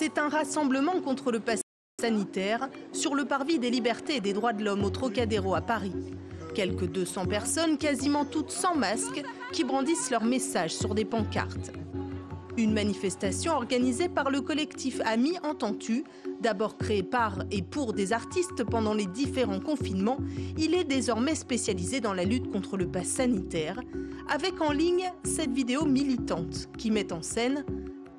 C'est un rassemblement contre le pass sanitaire sur le parvis des libertés et des droits de l'homme au Trocadéro à Paris. Quelques 200 personnes, quasiment toutes sans masque, qui brandissent leurs messages sur des pancartes. Une manifestation organisée par le collectif Amis Entends-tu, d'abord créé par et pour des artistes pendant les différents confinements, il est désormais spécialisé dans la lutte contre le pass sanitaire, avec en ligne cette vidéo militante qui met en scène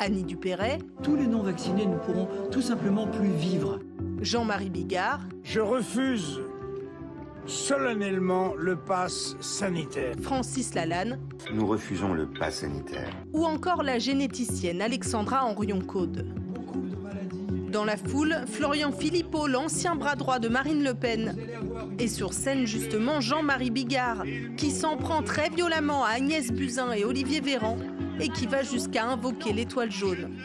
Annie Dupéret. Tous les non-vaccinés ne pourront tout simplement plus vivre. Jean-Marie Bigard. Je refuse solennellement le pass sanitaire. Francis Lalanne. Nous refusons le pass sanitaire. Ou encore la généticienne Alexandra Henrion-Caude. Dans la foule, Florian Philippot, l'ancien bras droit de Marine Le Pen. Et sur scène, justement, Jean-Marie Bigard, qui s'en prend très violemment à Agnès Buzyn et Olivier Véran, et qui va jusqu'à invoquer l'étoile jaune.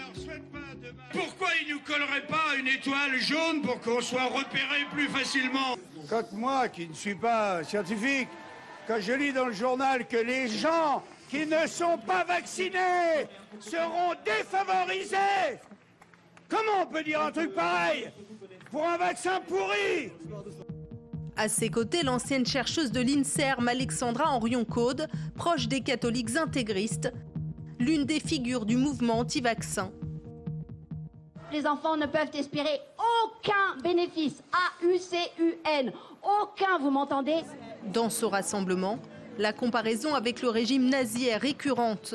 Pourquoi il ne nous collerait pas une étoile jaune pour qu'on soit repéré plus facilement? Quand moi, qui ne suis pas scientifique, quand je lis dans le journal que les gens qui ne sont pas vaccinés seront défavorisés, comment on peut dire un truc pareil pour un vaccin pourri? À ses côtés, l'ancienne chercheuse de l'INSERM, Alexandra Henrion-Caude, proche des catholiques intégristes, l'une des figures du mouvement anti-vaccin. Les enfants ne peuvent espérer aucun bénéfice, AUCUN, aucun, vous m'entendez? Dans ce rassemblement, la comparaison avec le régime nazi est récurrente.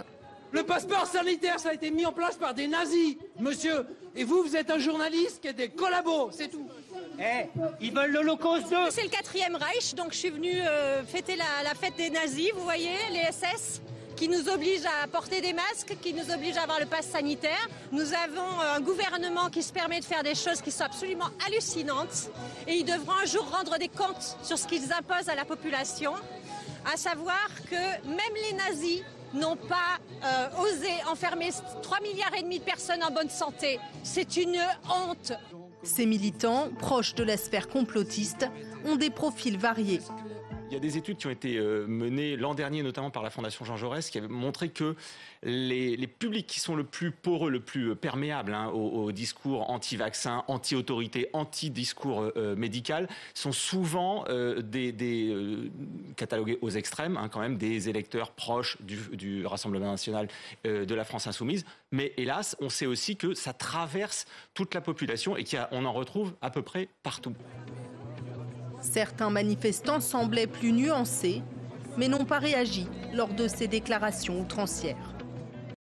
Le passeport sanitaire, ça a été mis en place par des nazis, monsieur. Et vous, vous êtes un journaliste qui est des collabos, c'est tout. Ils veulent l'Holocauste 2. C'est le 4e Reich, donc je suis venue fêter la fête des nazis, vous voyez, les SS, qui nous obligent à porter des masques, qui nous obligent à avoir le pass sanitaire. Nous avons un gouvernement qui se permet de faire des choses qui sont absolument hallucinantes. Et ils devront un jour rendre des comptes sur ce qu'ils imposent à la population, à savoir que même les nazis n'ont pas osé enfermer 3,5 milliards de personnes en bonne santé. C'est une honte. Ces militants, proches de la sphère complotiste, ont des profils variés. Il y a des études qui ont été menées l'an dernier, notamment par la Fondation Jean Jaurès, qui avaient montré que les publics qui sont le plus poreux, le plus perméables au discours anti-vaccin, anti-autorité, anti-discours médical, sont souvent catalogués aux extrêmes, quand même, des électeurs proches du Rassemblement national de la France insoumise. Mais hélas, on sait aussi que ça traverse toute la population et qu'on en retrouve à peu près partout. Certains manifestants semblaient plus nuancés, mais n'ont pas réagi lors de ces déclarations outrancières.